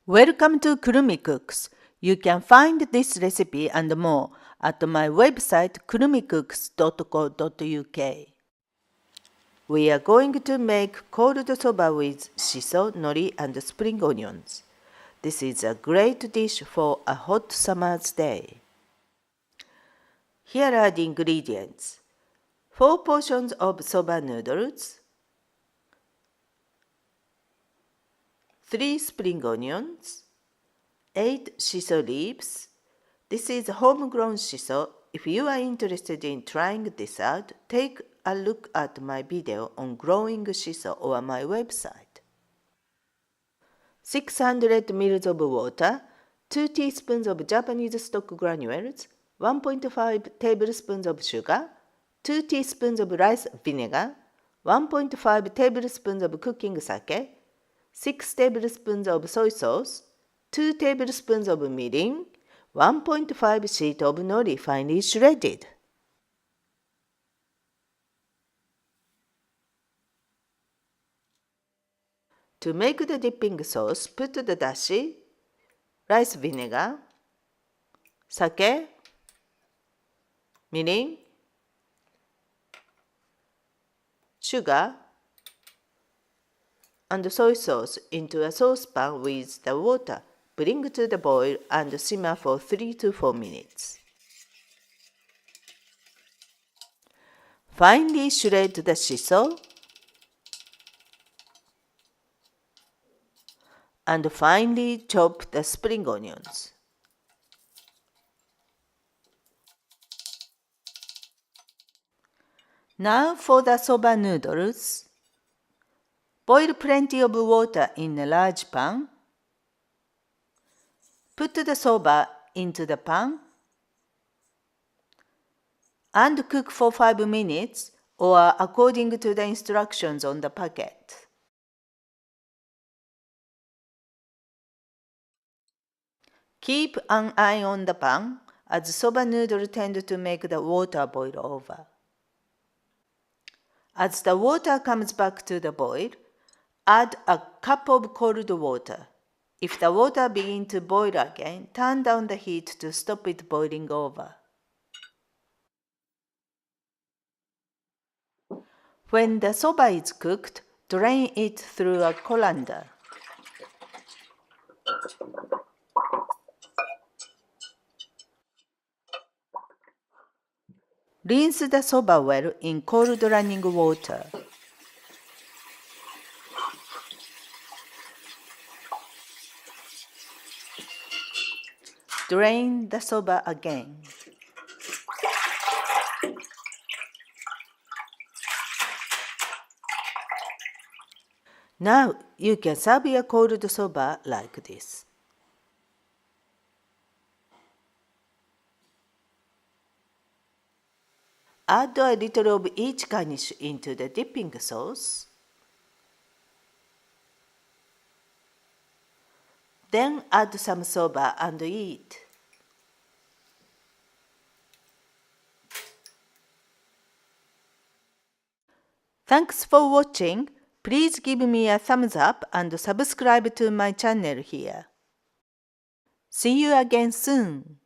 Welcome to kurumicooks. You can find this recipe and more at my website kurumicooks.co.uk. We are going to make cold soba with shiso, nori and spring onions. This is a great dish for a hot summer's day. Here are the ingredients. 4 portions of soba noodles, 3 spring onions, 8 shiso leaves. This is homegrown shiso. If you are interested in trying this out, take a look at my video on growing shiso or my website. 600 ml of water, 2 teaspoons of Japanese stock granules, 1.5 tablespoons of sugar, 2 teaspoons of rice vinegar, 1.5 tablespoons of cooking sake, 6 tablespoons of soy sauce, 2 tablespoons of mirin, 1.5 sheet of nori finely shredded. To make the dipping sauce, put the dashi, rice vinegar, sake, mirin, sugar, and soy sauce into a saucepan with the water. Bring to the boil and simmer for 3 to 4 minutes. Finely shred the shiso and finely chop the spring onions. Now for the soba noodles. Boil plenty of water in a large pan. Put the soba into the pan and cook for 5 minutes or according to the instructions on the packet. Keep an eye on the pan as soba noodles tend to make the water boil over. As the water comes back to the boil, add a cup of cold water. If the water begins to boil again, turn down the heat to stop it boiling over. When the soba is cooked, drain it through a colander. Rinse the soba well in cold running water. Drain the soba again. Now you can serve your cold soba like this. Add a little of each garnish into the dipping sauce. Then add some soba and eat. Thanks for watching. Please give me a thumbs up and subscribe to my channel here. See you again soon.